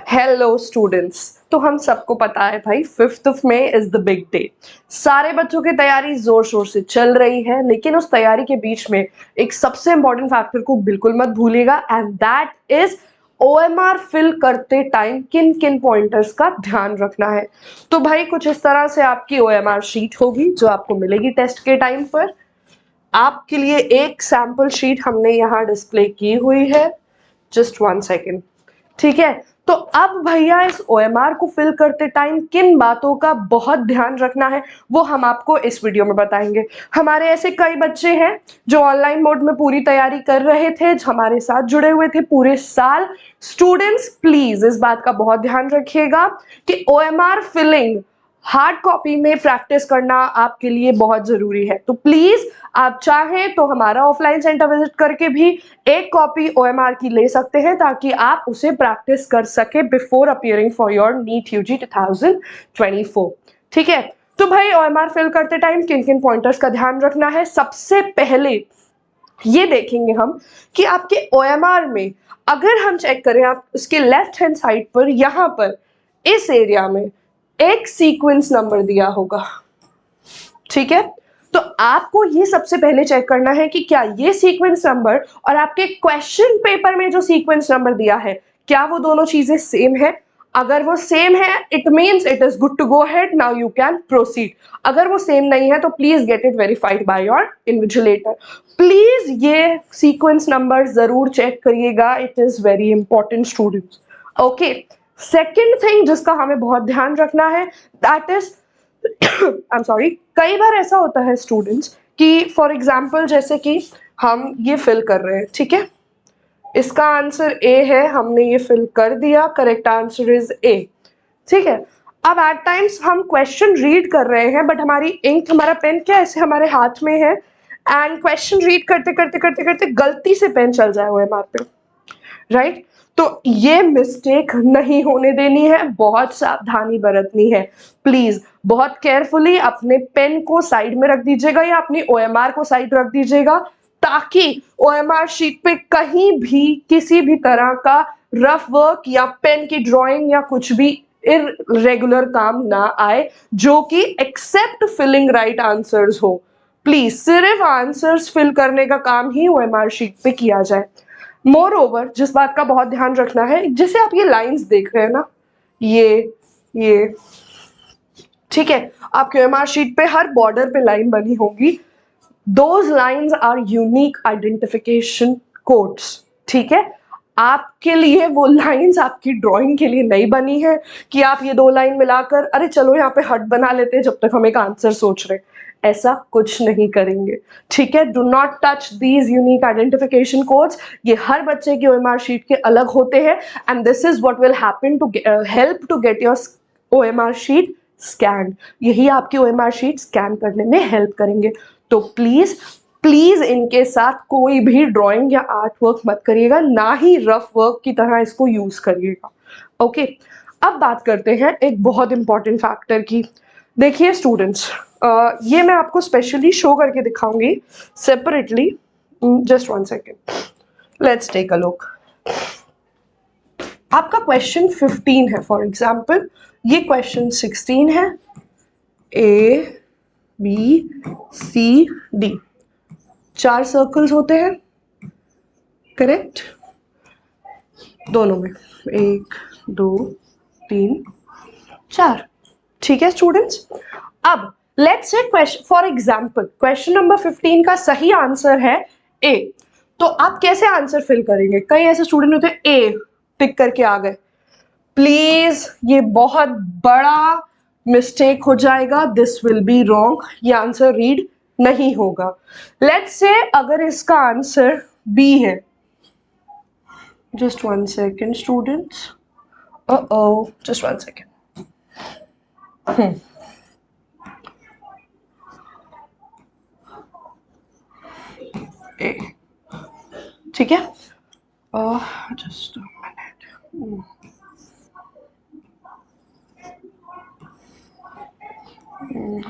Hello students. तो हम सबको पता है भाई 5th May is the big day. सारे बच्चों की तैयारी जोर शोर से चल रही है, लेकिन उस तैयारी के बीच में एक सबसे इंपॉर्टेंट फैक्टर को बिल्कुल मत भूलिएगा, and that is OMR fill करते टाइम किन किन पॉइंटर्स का ध्यान रखना है। तो भाई कुछ इस तरह से आपकी OMR शीट होगी जो आपको मिलेगी टेस्ट के टाइम पर। आपके लिए एक सैंपल शीट हमने यहाँ डिस्प्ले की हुई है, जस्ट 1 सेकेंड। ठीक है, तो अब भैया इस OMR को फिल करते टाइम किन बातों का बहुत ध्यान रखना है वो हम आपको इस वीडियो में बताएंगे। हमारे ऐसे कई बच्चे हैं जो ऑनलाइन मोड में पूरी तैयारी कर रहे थे, जो हमारे साथ जुड़े हुए थे पूरे साल। स्टूडेंट्स प्लीज इस बात का बहुत ध्यान रखिएगा कि OMR फिलिंग हार्ड कॉपी में प्रैक्टिस करना आपके लिए बहुत जरूरी है। तो प्लीज आप चाहें तो हमारा ऑफलाइन सेंटर विजिट करके भी एक कॉपी OMR की ले सकते हैं, ताकि आप उसे प्रैक्टिस कर सके before appearing for your NEET UG 2024। ठीक है, तो भाई OMR फिल करते टाइम किन किन पॉइंटर्स का ध्यान रखना है। सबसे पहले ये देखेंगे हम कि आपके OMR में अगर हम चेक करें, आप उसके लेफ्ट हैंड साइड पर यहाँ पर इस एरिया में एक सीक्वेंस नंबर दिया होगा। ठीक है, तो आपको ये सबसे पहले चेक करना है कि क्या ये सीक्वेंस नंबर और आपके क्वेश्चन पेपर में जो सीक्वेंस नंबर दिया है क्या वो दोनों चीजें सेम है। अगर वो सेम है it means it is good to go ahead, now you can proceed. अगर वो सेम नहीं है तो please get it verified by your invigilator. Please ये सीक्वेंस नंबर जरूर चेक करिएगा, it is very important students. Okay, second thing जिसका हमें बहुत ध्यान रखना है that is I am sorry, कई बार ऐसा होता है स्टूडेंट्स कि फॉर एग्जाम्पल जैसे कि हम ये फिल कर रहे हैं, ठीक है, इसका आंसर ए है, हमने ये फिल कर दिया, करेक्ट आंसर इज ए। ठीक है, अब एट टाइम्स हम क्वेश्चन रीड कर रहे हैं बट हमारी इंक, हमारा पेन क्या ऐसे हमारे हाथ में है, एंड क्वेश्चन रीड करते करते करते करते गलती से पेन चल जाए OMR पे, राइट। तो ये मिस्टेक नहीं होने देनी है, बहुत सावधानी बरतनी है। प्लीज बहुत केयरफुली अपने पेन को साइड में रख दीजिएगा या अपनी OMR को साइड रख दीजिएगा, ताकि OMR शीट पे कहीं भी किसी भी तरह का रफ वर्क या पेन की ड्राइंग या कुछ भी इरेगुलर काम ना आए जो कि एक्सेप्ट फिलिंग राइट आंसर्स हो। प्लीज सिर्फ आंसर्स फिल करने का काम ही OMR शीट पे किया जाए। मोर ओवर जिस बात का बहुत ध्यान रखना है, जैसे आप ये लाइंस देख रहे हैं ना, ये ठीक है, आपके OMR शीट पे हर बॉर्डर पे लाइन बनी होगी। Those lines are unique identification codes. ठीक है, आपके लिए वो लाइंस आपकी ड्राइंग के लिए नहीं बनी है कि आप ये दो लाइन मिलाकर अरे चलो यहाँ पे हट बना लेते हैं जब तक हम एक आंसर सोच रहे, ऐसा कुछ नहीं करेंगे। ठीक है, do not touch these unique identification codes. ये हर बच्चे की OMR शीट के अलग होते हैं, and this is what will happen to help to get your OMR sheet scan. यही आपकी OMR शीट स्कैन करने में हेल्प करेंगे। तो प्लीज प्लीज इनके साथ कोई भी ड्राइंग या आर्ट वर्क मत करिएगा, ना ही रफ वर्क की तरह इसको यूज करिएगा। ओके, अब बात करते हैं एक बहुत इंपॉर्टेंट फैक्टर की। देखिए स्टूडेंट्स, ये मैं आपको स्पेशली शो करके दिखाऊंगी separately, just 1 second, let's take a look. आपका क्वेश्चन 15 है फॉर एग्जाम्पल, ये क्वेश्चन 16 है, ABCD 4 सर्कल्स होते हैं, करेक्ट, दोनों में 1 2 3 4। ठीक है स्टूडेंट्स, अब let's say question for example question number 15 का सही आंसर है A। तो आप कैसे आंसर फिल करेंगे? कई ऐसे स्टूडेंट होते हैं A टिक करके आ गए, प्लीज ये बहुत बड़ा मिस्टेक हो जाएगा, दिस विल बी रॉन्ग, ये आंसर रीड नहीं होगा। लेट्स से अगर इसका आंसर B है, just 1 second students, just 1 second, A, ठीक है, just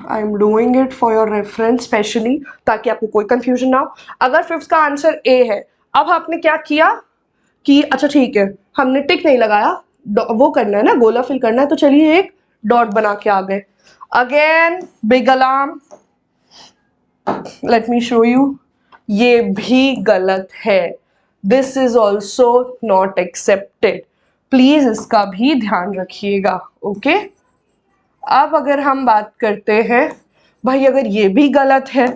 I am doing it for your reference specially, ताकि आपको कोई कंफ्यूजन ना हो। अगर 5th का आंसर A है, अब आपने क्या किया कि अच्छा ठीक है हमने टिक नहीं लगाया, वो करना है ना, गोला फिल करना है, तो चलिए एक डॉट बना के आ गए। Again big alarm, let me show you, ये भी गलत है। This is also not accepted, please इसका भी ध्यान रखिएगा। ओके, अब अगर हम बात करते हैं, भाई अगर ये भी गलत है,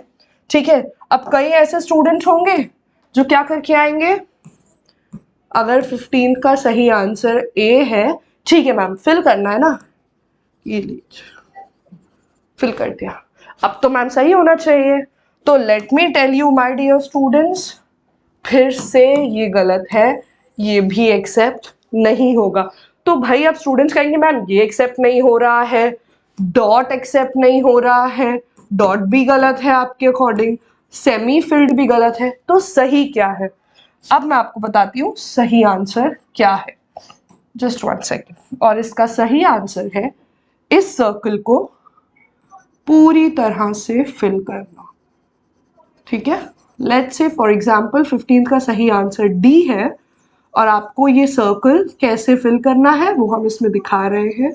ठीक है, अब कई ऐसे स्टूडेंट होंगे जो क्या करके आएंगे, अगर 15 का सही आंसर ए है, ठीक है मैम फिल करना है ना, ये लीजिए फिल कर दिया, अब तो मैम सही होना चाहिए। तो let me tell you my dear students, फिर से ये गलत है, ये भी एक्सेप्ट नहीं होगा। तो भाई अब स्टूडेंट्स कहेंगे मैम ये एक्सेप्ट नहीं हो रहा है, डॉट एक्सेप्ट नहीं हो रहा है, डॉट भी गलत है आपके अकॉर्डिंग, सेमी फिल्ड भी गलत है, तो सही क्या है? अब मैं आपको बताती हूँ सही आंसर क्या है, जस्ट 1 सेकेंड। और इसका सही आंसर है इस सर्कल को पूरी तरह से फिल करना, ठीक है। लेट्स से फॉर एग्जाम्पल 15 का सही आंसर डी है, और आपको ये सर्कल कैसे फिल करना है वो हम इसमें दिखा रहे हैं।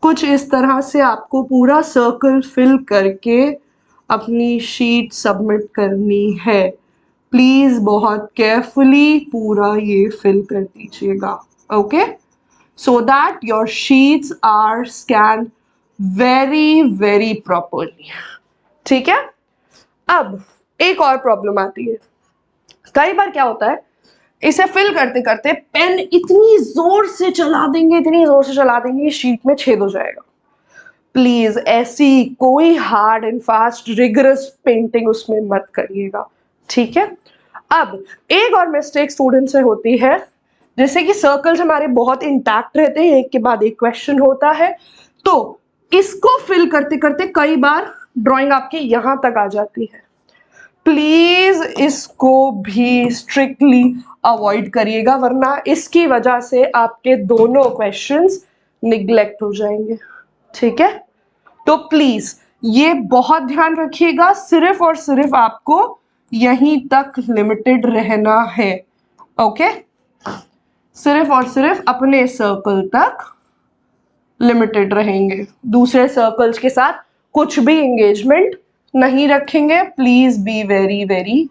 कुछ इस तरह से आपको पूरा सर्कल फिल करके अपनी शीट सबमिट करनी है। प्लीज बहुत केयरफुली पूरा ये फिल कर दीजिएगा, okay, so that your sheets are scan very very properly, ठीक है। अब एक और प्रॉब्लम आती है, कई बार क्या होता है, इसे फिल करते करते पेन इतनी जोर से चला देंगे, इतनी जोर से चला देंगे, शीट में छेद हो जाएगा। प्लीज ऐसी कोई hard and fast rigorous painting उसमें मत करिएगा, ठीक है। अब एक और मिस्टेक स्टूडेंट से होती है, जैसे कि सर्कल्स हमारे बहुत इंटैक्ट रहते हैं, एक के बाद एक क्वेश्चन होता है, तो इसको फिल करते करते कई बार ड्राइंग आपके यहां तक आ जाती है। प्लीज इसको भी स्ट्रिक्टली अवॉइड करिएगा, वरना इसकी वजह से आपके दोनों क्वेश्चंस निग्लेक्ट हो जाएंगे, ठीक है। तो प्लीज ये बहुत ध्यान रखिएगा, सिर्फ और सिर्फ आपको यहीं तक लिमिटेड रहना है, ओके, सिर्फ और सिर्फ अपने सर्कल तक लिमिटेड रहेंगे, दूसरे सर्कल्स के साथ कुछ भी एंगेजमेंट नहीं रखेंगे। Please be very very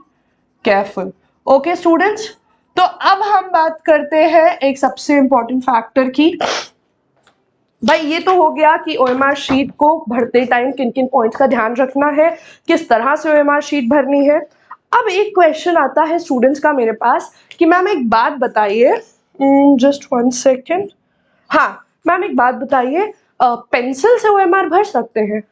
careful, okay students. तो अब हम बात करते हैं एक सबसे इंपॉर्टेंट फैक्टर की। भाई ये तो हो गया कि ओएमआर शीट को भरते टाइम किन किन पॉइंट्स का ध्यान रखना है, किस तरह से ओएमआर शीट भरनी है। अब एक क्वेश्चन आता है स्टूडेंट्स का मेरे पास कि मैम एक बात बताइए, जस्ट 1 सेकेंड, हाँ मैम एक बात बताइए, पेंसिल से ओएमआर भर सकते हैं?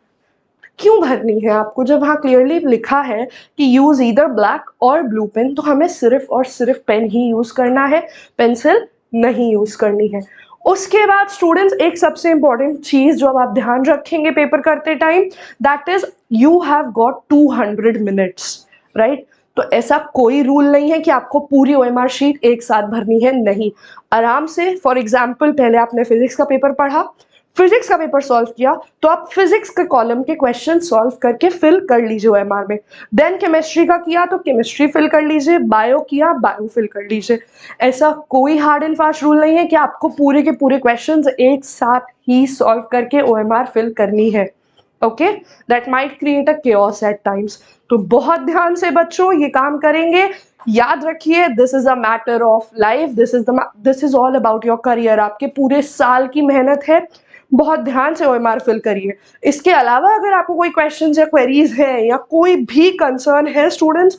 क्यों भरनी है आपको, जब वहाँ क्लियरली लिखा है कि यूज ईदर ब्लैक और ब्लू पेन, तो हमें सिर्फ और सिर्फ पेन ही यूज करना है, पेंसिल नहीं यूज करनी है। उसके बाद स्टूडेंट्स एक सबसे इंपॉर्टेंट चीज जो अब आप ध्यान रखेंगे पेपर करते time, that is you have got 200 minutes, right. तो ऐसा कोई रूल नहीं है कि आपको पूरी ओएमआर शीट एक साथ भरनी है, नहीं, आराम से। फॉर एग्जाम्पल पहले आपने फिजिक्स का पेपर पढ़ा, फिजिक्स का पेपर सॉल्व किया, तो आप फिजिक्स के कॉलम के क्वेश्चन सॉल्व करके फिल कर लीजिए ओएमआर में। देन केमिस्ट्री का किया तो केमिस्ट्री फिल कर लीजिए, बायो किया बायो फिल कर लीजिए। ऐसा कोई हार्ड एंड फास्ट रूल नहीं है कि आपको पूरे के पूरे क्वेश्चंस एक साथ ही सॉल्व करके ओएमआर फिल करनी है, okay, that might create a chaos at times. तो बहुत ध्यान से बच्चों ये काम करेंगे, याद रखिए this is a matter of life, this is all about your career, आपके पूरे साल की मेहनत है, बहुत ध्यान से ओएमआर फिल करिए। इसके अलावा अगर आपको कोई क्वेश्चंस या क्वेरीज है या कोई भी कंसर्न है students,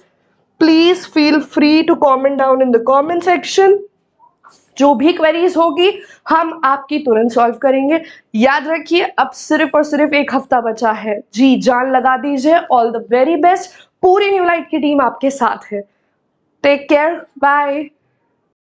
please feel free to comment down in the comment section. जो भी क्वेरीज होगी हम आपकी तुरंत सॉल्व करेंगे। याद रखिए अब सिर्फ और सिर्फ एक हफ्ता बचा है, जी जान लगा दीजिए। ऑल द वेरी बेस्ट, पूरी न्यू लाइट की टीम आपके साथ है। Take care, bye.